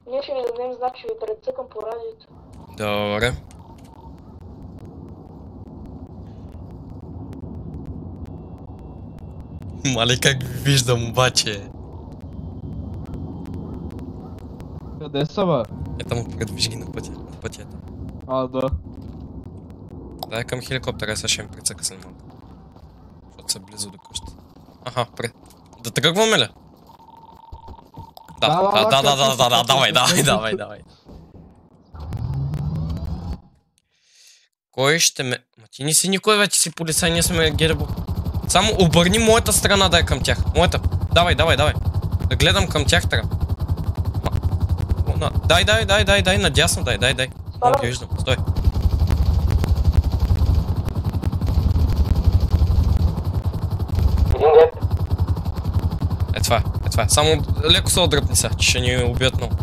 Ние ще ви дадем знак, ще ви прецъкам по радиото. Добре. Мале как ви виждам обаче. Къде са, бе? Ето му предвиж ги на пътя. На пътя ето. Да. Дай към хеликоптера, сега ще им прицъка след малко. Защото са близо до къща. Аха, да тръгваме ли? Да, давай. Кой ще ме... Ма ти не си никой, бе, ти си полицай, ние сме гербо. Само обърни моята страна да е към тях. Моята. Давай. Да гледам към тях трябва. Дай, надясно, дай. Не ги виждам, стой. Е това. Само леко се отдръпни са, че ще ни убият много.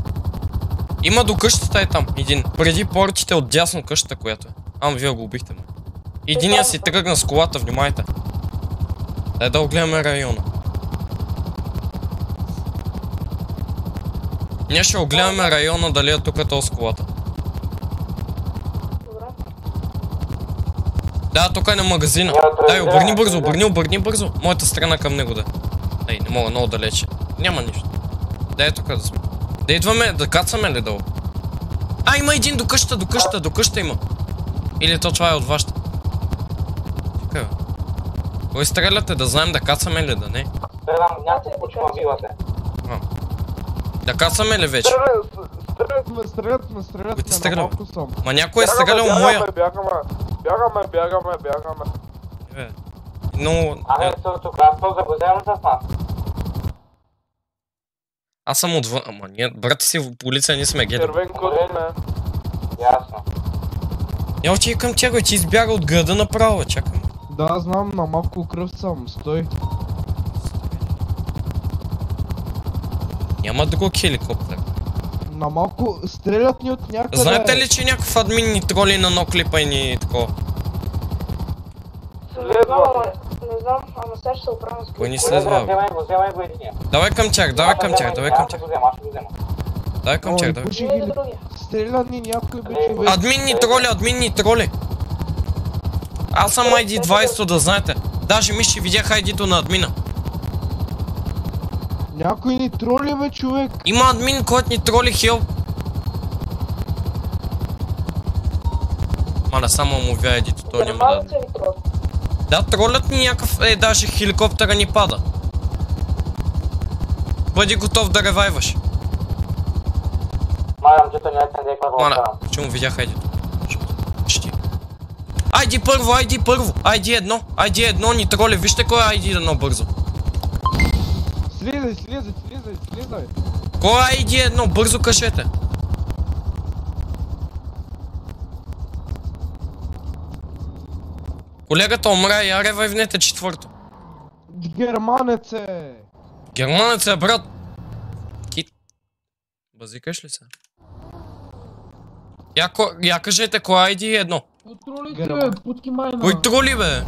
Има до къщата е там, един. Преди портите от дясно къщата, която е. Вие го убихте, ма. Единия си тръгна с колата, внимайте. Дай да огледаме района. Ние ще огледаме района, дали е тук този с колата. Да, тук е на магазина. Дай, обърни бързо. Моята страна към него да. Ей, не мога, много далече. Няма нищо. Дай тук да сме. Да идваме, да кацаме ли долу? Има един до къща има. Или то това е от вашата? Чакай, бе. Кой стреляте, да знаем да кацаме ли да не? Стрелям някакво почмавилате. Да кацаме ли вече? Стрелят сме, на малко съм. Ма някой е стрелял моя. Бягаме. Но... тук, аз то загрузявам с нас. Аз съм отвън, ама ние, брат си в полиция, ние сме гели. Червен код сме. Ясно. Я ти към тях, ти избяга от града направо, чакам. Да, знам, на малко кръв съм, стой. Няма друг хеликоптер. На малко стрелят ни от някъде. Знаете ли, че някакъв админ ни троли на ноклипа и ни такова? Не знам, ама сега ще се оправя с Кой ни следва? Вземай го единия. Давай към тях. Давай към тях. Стрелят ни някой бичове. Админ ни троли. Аз съм ID20, да знаете. Даже миши видях ID-то на админа. Някой ни троли, бе, човек. Има админ, който ни троли, хел. Маля, само му вя ID-то, той няма да... Да, тролят ни някакъв... даже хеликоптера ни пада. Бъди готов да ревайваш. Маля, че му видях ID-то. ID първо. ID едно ни троли. Вижте кой е ID едно бързо. Слизай. Кой е ID едно? Бързо кажете. Колегата умря, я ревайвнете четвърто. Германец е. Германец е, брат. Кит. Базикаш ли се? Я кажете кой е ID едно. Тролите, бе, путки майна. Кой троли, бе?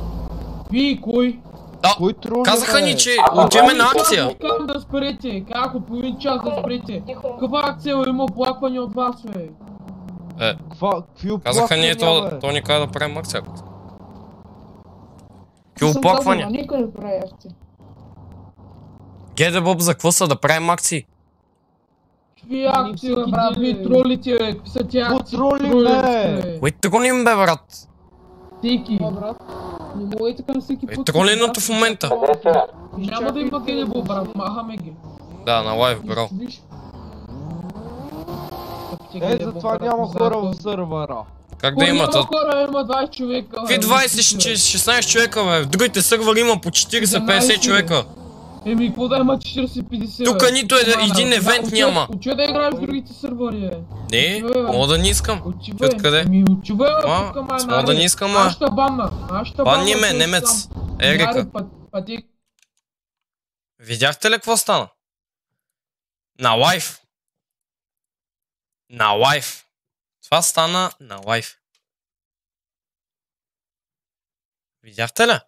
Вие, кой? Кой троли, казаха ни, че отиваме на акция. Как да спрете? Как от половин час да спрете? Каква акция има оплакване от вас, бе? Казаха ни, то ни каза да правим акция. Какви оплаквания? Никой не прави акция. Геде Боб, за какво са да правим акции? Какви акции, брат? Вие тролите, бе. Какви са тия акции? Кой тролим, бе, брат? Всеки. Брат, не мога и така на всеки път. Троленото в момента. Няма да има Геде Боб, брат. Махаме ги. Да, на лайв, бро. Затова няма хора в сървъра. Как да има? Няма хора, има 20 човека. Какви 16 човека, бе? В другите сървъри има по 40-50 човека. Еми, какво да има 40-50, бе? Тук нито един евент няма. Учи да играеш в другите сървъри, бе. Не, мога да не искам. Учи, бе. Откъде? Еми, учи, бе, мога да не искам, а. Банни ме, немец. Ерика. Видяхте ли какво стана? На лайф. На лайф. Това стана на лайф. Видяхте ли?